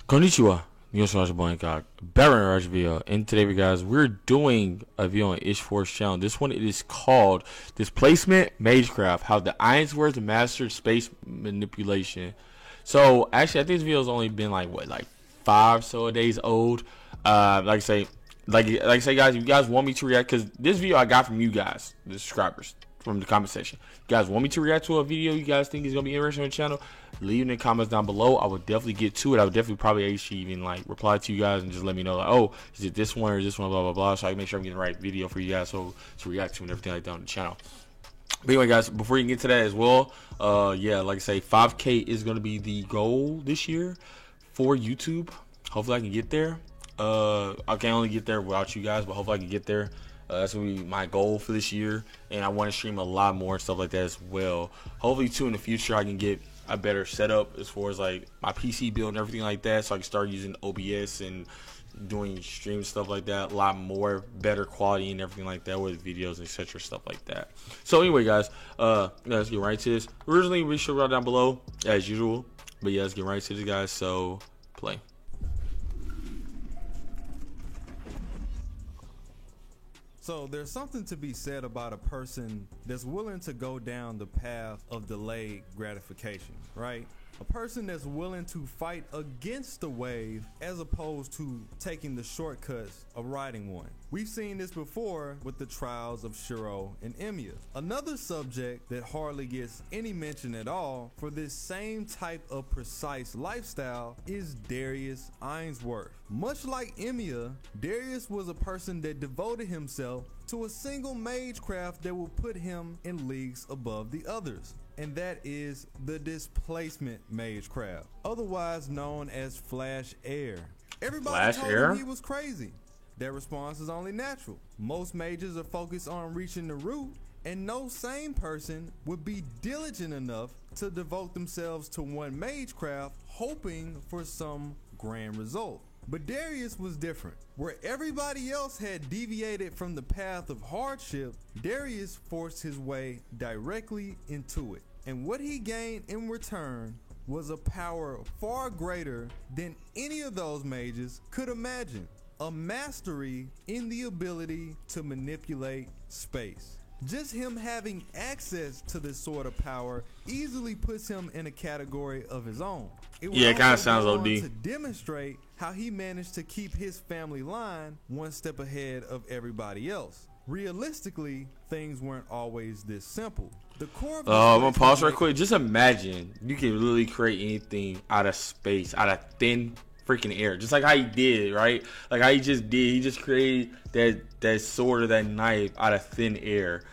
Konnichiwa. Yoshimasa Blancock. Baron Rajvia. And today, guys, we're doing a video on Ishforce channel. This one, it is called Displacement Magecraft. How the Ainsworth mastered space manipulation. So, actually, I think this video's only been like 5 days old. Like I say, guys, if you guys want me to react, because this video I got from you guys, the subscribers, from the comment section. You guys want me to react to a video you guys think is gonna be interesting on the channel, leave in the comments down below. I would definitely get to it. I would definitely probably actually even reply to you guys and just let me know oh, is it this one or this one, blah blah blah, so I can make sure I'm getting the right video for you guys to react to and everything like that on the channel. But anyway, guys, before you get to that as well, yeah, like I say, 5K is gonna be the goal this year for YouTube. Hopefully I can get there. I can only get there without you guys, but hopefully I can get there. That's gonna be my goal for this year, and I want to stream a lot more and stuff like that as well. Hopefully too in the future I can get a better setup as far as like my PC build and everything like that, so I can start using OBS and doing stream stuff like that, a lot more better quality and everything like that with videos, etc., stuff like that. So anyway, guys, let's get right to this. Originally we should write down below as usual, but yeah, let's get right to this, guys. So play. So there's something to be said about a person that's willing to go down the path of delayed gratification, right? A person that's willing to fight against the wave as opposed to taking the shortcuts of riding one. We've seen this before with the trials of Shiro and Emiya. Another subject that hardly gets any mention at all for this same type of precise lifestyle is Darius Ainsworth. Much like Emiya, Darius was a person that devoted himself to a single magecraft that will put him in leagues above the others, and that is the Displacement Magecraft, otherwise known as Flash Air. Everybody told him he was crazy. Their response is only natural. Most mages are focused on reaching the root, and no sane person would be diligent enough to devote themselves to one magecraft hoping for some grand result. But Darius was different. Where everybody else had deviated from the path of hardship, Darius forced his way directly into it. And what he gained in return was a power far greater than any of those mages could imagine. A mastery in the ability to manipulate space. Just him having access to this sort of power easily puts him in a category of his own. It kind of sounds OD. To demonstrate how he managed to keep his family line one step ahead of everybody else. Realistically, things weren't always this simple. The core of I'm gonna pause right quick. Just imagine you can literally create anything out of space, out of thin freaking air, just like how he did, right? Like how he just did. He just created that sword or that knife out of thin air.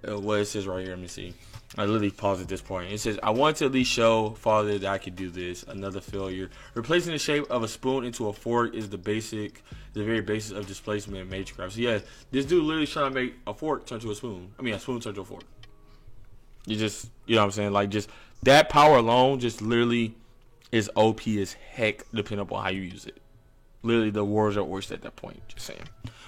What it says right here, let me see. I literally paused at this point. It says, I want to at least show Father that I could do this. Another failure. Replacing the shape of a spoon into a fork is the very basis of displacement magecraft. So yeah, this dude literally trying to make a fork turn to a spoon. I mean, a spoon turn to a fork. You know what I'm saying? Like, just that power alone just literally is OP as heck, depending upon how you use it. Literally, the wars are worse at that point. Just saying.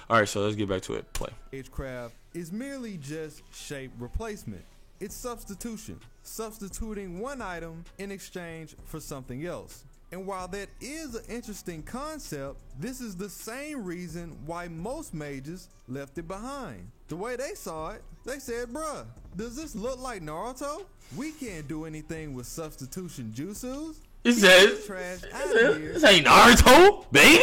All right, so let's get back to it. Play. Magecraft is merely just shape replacement. It's substitution, substituting one item in exchange for something else. And while that is an interesting concept, this is the same reason why most mages left it behind. The way they saw it, they said, bruh, does this look like Naruto? We can't do anything with substitution jutsus. This ain't Naruto, baby!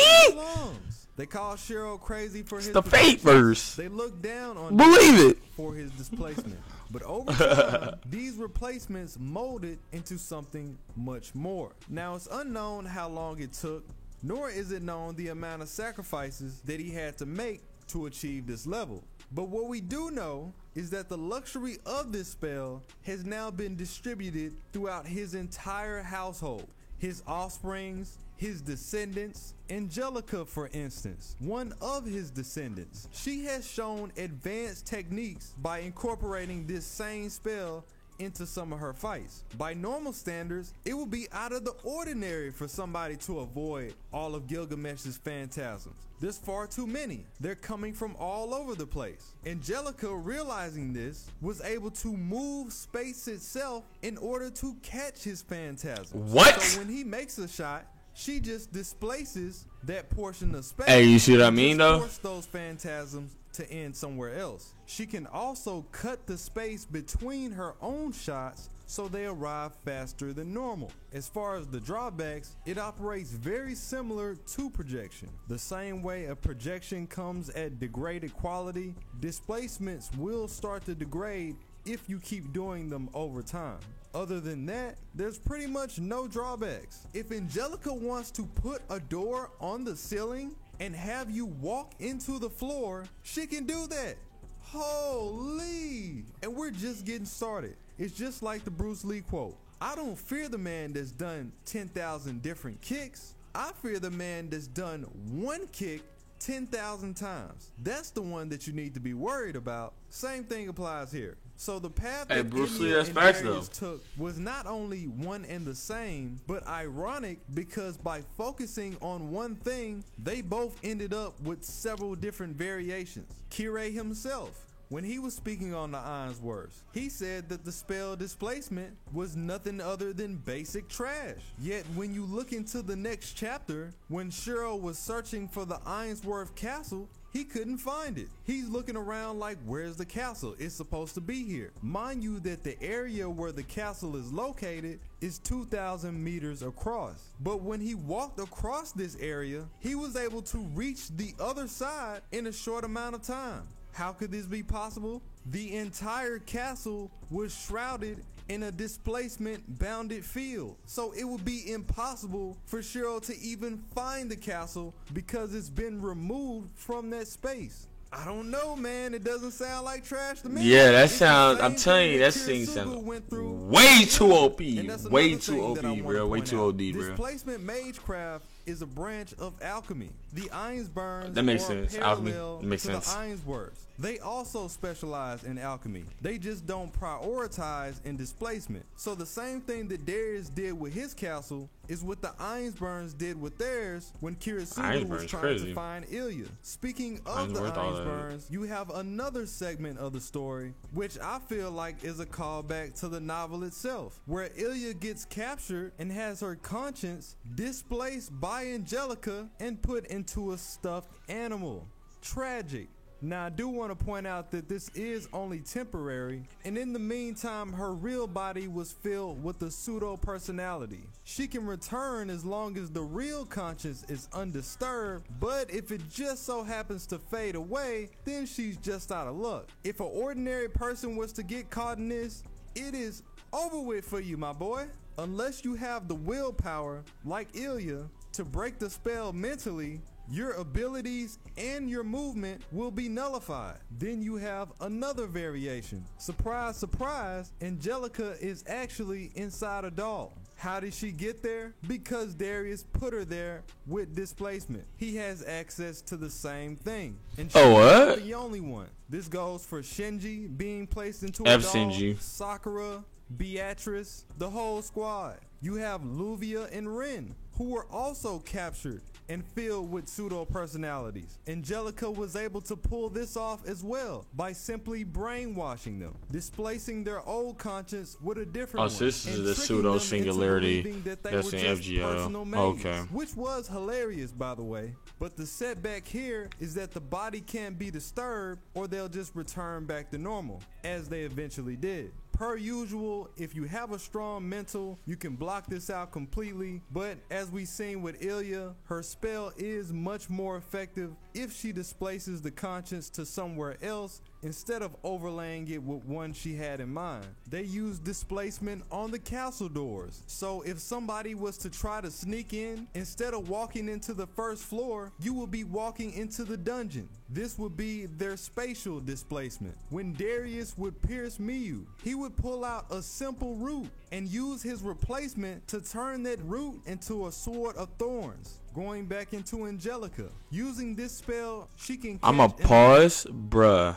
They call Shiro crazy for his the fate verse. They look down on him for his displacement. But over time, these replacements molded into something much more. Now, it's unknown how long it took, nor is it known the amount of sacrifices that he had to make to achieve this level. But what we do know is that the luxury of this spell has now been distributed throughout his entire household. His offsprings, his descendants. Angelica, for instance, one of his descendants, she has shown advanced techniques by incorporating this same spell into some of her fights. By normal standards, it would be out of the ordinary for somebody to avoid all of Gilgamesh's phantasms. There's far too many. They're coming from all over the place. Angelica, realizing this, was able to move space itself in order to catch his phantasm. What? So when he makes a shot, She just displaces that portion of space. Hey, you see what I and mean, just though? force those phantasms to end somewhere else. She can also cut the space between her own shots so they arrive faster than normal. As far as the drawbacks, it operates very similar to projection. The same way a projection comes at degraded quality, displacements will start to degrade if you keep doing them over time. Other than that, there's pretty much no drawbacks. If Angelica wants to put a door on the ceiling and have you walk into the floor, she can do that. Holy! And we're just getting started. It's just like the Bruce Lee quote. I don't fear the man that's done 10,000 different kicks. I fear the man that's done one kick 10,000 times. That's the one that you need to be worried about. Same thing applies here. So the path that Bruce Lee, Ilya that's and facts, Darius though. took was not only one and the same, but ironic because by focusing on one thing, they both ended up with several different variations. Kirei himself, when he was speaking on the Ainsworths, he said that the spell displacement was nothing other than basic trash. Yet when you look into the next chapter, when Shiro was searching for the Ainsworth castle, he couldn't find it. He's looking around like, where's the castle? It's supposed to be here. Mind you that the area where the castle is located is 2,000 meters across. But when he walked across this area, he was able to reach the other side in a short amount of time. How could this be possible? The entire castle was shrouded in a displacement bounded field. So it would be impossible for Shiro to even find the castle because it's been removed from that space. I don't know, man. It doesn't sound like trash to me. Yeah, that It's the sounds. same I'm telling thing you, that that thing Kirisugu sounds went through way too OP. And that's Way another too thing OP, that I wanna bro. Way point too out. OD, bro. Displacement magecraft is a branch of alchemy. The Ainsburns That makes are sense. Alchemy. parallel That makes to sense. the Ainsworths. They also specialize in alchemy. They just don't prioritize in displacement. So the same thing that Darius did with his castle is what the Ainsburns did with theirs when Kirisugu was Ainsburns, trying crazy. to find Ilya. Speaking of the Ainsworth, all that. Ainsburns, you have another segment of the story, which I feel like is a callback to the novel itself, where Ilya gets captured and has her conscience displaced by Angelica and put into a stuffed animal. Tragic. Now, I do want to point out that this is only temporary, and in the meantime, her real body was filled with a pseudo-personality. She can return as long as the real conscience is undisturbed, but if it just so happens to fade away, then she's just out of luck. If an ordinary person was to get caught in this, it is over with for you, my boy. Unless you have the willpower, like Ilya, to break the spell mentally, your abilities and your movement will be nullified. Then you have another variation. Surprise, surprise, Angelica is actually inside a doll. How did she get there? Because Darius put her there with displacement. He has access to the same thing. And she's what? not the only one. This goes for Shinji being placed into a F doll, Shinji. Sakura, Beatrice, the whole squad. You have Luvia and Rin, who were also captured and filled with pseudo personalities. Angelica was able to pull this off as well by simply brainwashing them, displacing their old conscience with a different one. Oh, so this is and the tricking pseudo them into singularity believing that they that's were in just FGO. personal mates, Okay. which was hilarious, by the way. But the setback here is that the body can't be disturbed or they'll just return back to normal, as they eventually did. Per usual, if you have a strong mental, you can block this out completely, but as we seen with Ilya, her spell is much more effective if she displaces the conscience to somewhere else instead of overlaying it with one she had in mind. They use displacement on the castle doors, so if somebody was to try to sneak in, instead of walking into the first floor, you will be walking into the dungeon. This would be their spatial displacement. When Darius would pierce Miyu, he would pull out a simple root and use his replacement to turn that root into a sword of thorns, going back into Angelica. Using this spell, she can I'ma catch pause, bruh.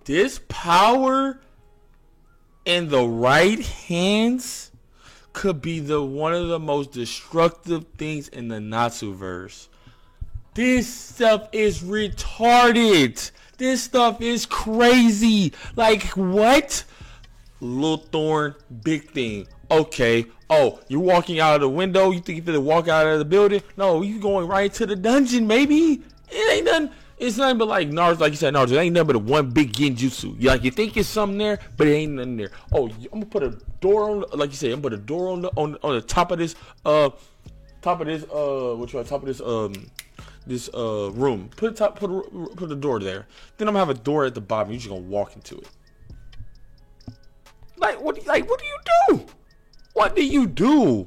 This power in the right hands could be one of the most destructive things in the Natsuverse. This stuff is retarded. This stuff is crazy. Like, what? Little thorn, big thing. Okay. Oh, you're walking out of the window. You think you're gonna walk out of the building? No, you going right to the dungeon, baby. It ain't nothing. It's nothing but like Naruto, like you said, Naruto. It ain't nothing but a one big genjutsu. You think it's something there, but it ain't nothing there. Oh, I'm gonna put a door on, like you said. I'm gonna put a door on the top of this this room. Put the door there. Then I'm gonna have a door at the bottom. You're just gonna walk into it. What do you do? What do you do?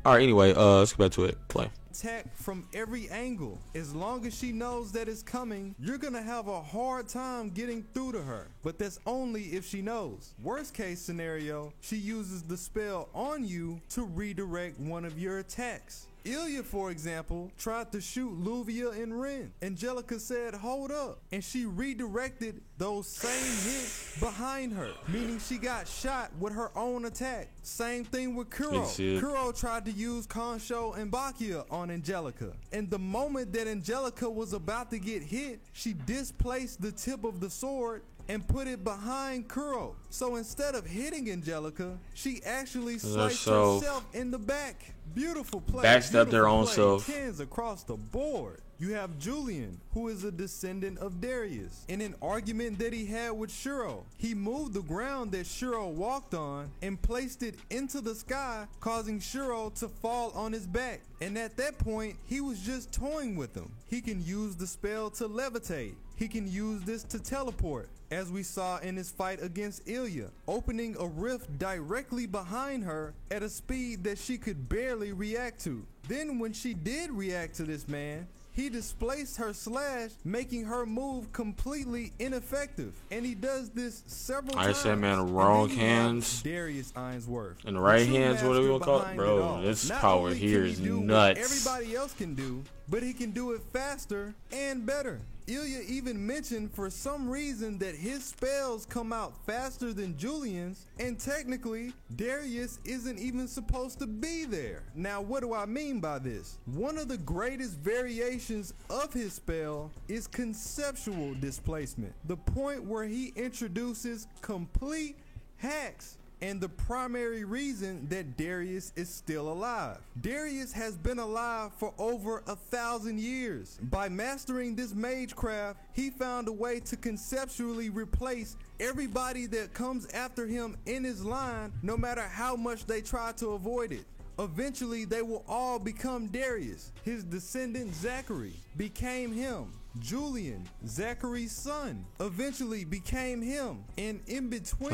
All right. Anyway, let's get back to it. Play. Attack from every angle. As long as she knows that it's coming, you're gonna have a hard time getting through to her. But that's only if she knows. Worst case scenario, she uses the spell on you to redirect one of your attacks. Ilya, for example, tried to shoot Luvia and Rin. Angelica said, hold up. And she redirected those same hits behind her, meaning she got shot with her own attack. Same thing with Kuro. Kuro tried to use Konsho and Bakia on Angelica. And the moment that Angelica was about to get hit, she displaced the tip of the sword and put it behind Kuro. So instead of hitting Angelica, she actually sliced herself in the back. Beautiful play. Backstabbed their own self. Tens across the board. You have Julian, who is a descendant of Darius. In an argument that he had with Shuro, he moved the ground that Shuro walked on and placed it into the sky, causing Shuro to fall on his back. And at that point, he was just toying with him. He can use the spell to levitate. He can use this to teleport, as we saw in his fight against Ilya, opening a rift directly behind her at a speed that she could barely react to. Then when she did react to this man, he displaced her slash, making her move completely ineffective. And he does this several times. I said, man, wrong hands. Darius Ainsworth. And the right hands, whatever you want to call it. Bro, this power here is nuts. Everybody else can do, but he can do it faster and better. Ilya even mentioned for some reason that his spells come out faster than Julian's, and technically Darius isn't even supposed to be there. Now what do I mean by this? One of the greatest variations of his spell is conceptual displacement, the point where he introduces complete hacks. And the primary reason that Darius is still alive. Darius has been alive for over 1,000 years. By mastering this magecraft, he found a way to conceptually replace everybody that comes after him in his line, no matter how much they try to avoid it. Eventually, they will all become Darius. His descendant Zachary became him. Julian, Zachary's son, eventually became him. And in between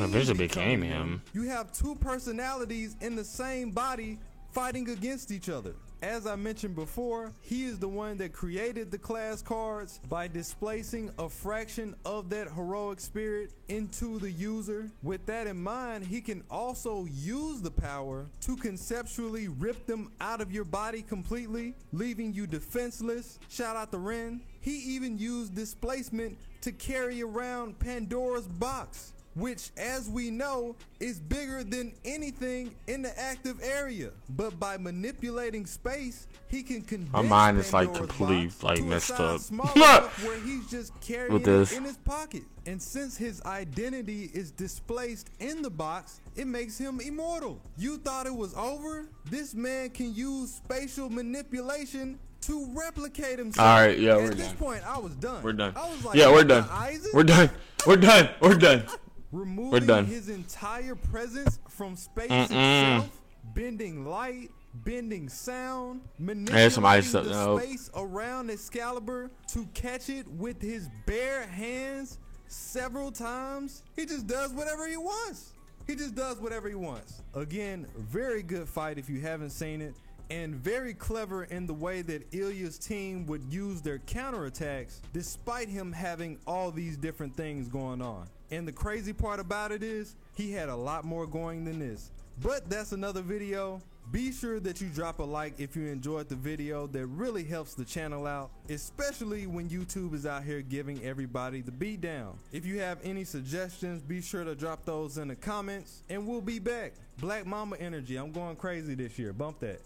you have two personalities in the same body fighting against each other. As I mentioned before, he is the one that created the class cards by displacing a fraction of that heroic spirit into the user. With that in mind, he can also use the power to conceptually rip them out of your body completely, leaving you defenseless. Shout out to Ren. He even used displacement to carry around Pandora's box, which, as we know, is bigger than anything in the active area. But by manipulating space, he can condense my mind is like Pandora's complete, box like to a messed size up. small enough where he's just carrying With this. it in his pocket. And since his identity is displaced in the box, it makes him immortal. You thought it was over? This man can use spatial manipulation to replicate himself. All right, yeah, we're At this done. point, I was done. We're done. I was like, Yeah, we're done. Isaac? We're done. We're done. We're done. Removing done. his entire presence from space itself, bending light, bending sound, manipulating some ice stuff, the no. space around Excalibur to catch it with his bare hands several times. He just does whatever he wants. He just does whatever he wants. Again, very good fight if you haven't seen it. And very clever in the way that Ilya's team would use their counterattacks despite him having all these different things going on. And the crazy part about it is he had a lot more going than this. But that's another video. Be sure that you drop a like if you enjoyed the video. That really helps the channel out, especially when YouTube is out here giving everybody the beat down. If you have any suggestions, be sure to drop those in the comments and we'll be back. Black Mamba Energy, I'm going crazy this year. Bump that.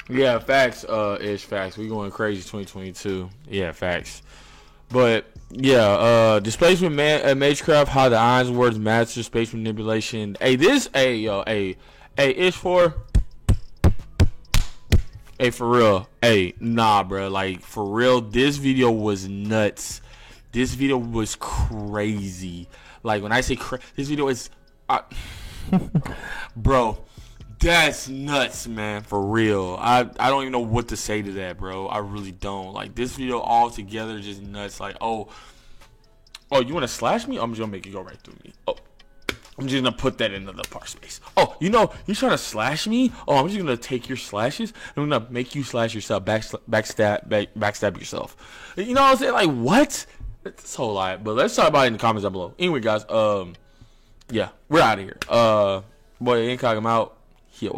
Yeah, facts. Ish facts. We going crazy 2022. Yeah, facts. But yeah, displacement magecraft, how the Ainsworth master space manipulation. Hey, Ish4. Hey, for real. Hey, nah, bro. Like, for real, this video was nuts. This video was crazy. Like, when I say this video is... bro, that's nuts, man. For real. I don't even know what to say to that, bro. I really don't. Like, this video all together just nuts. Like, oh, you want to slash me? I'm just going to make it go right through me. Oh. I'm just going to put that into the par space. Oh, you're trying to slash me? Oh, I'm just going to take your slashes and I'm going to make you slash yourself, backstab yourself. You know what I'm saying? Like, what? It's a whole lot. But let's talk about it in the comments down below. Anyway, guys, yeah, we're out of here. Boy, Incog, I'm out. Here,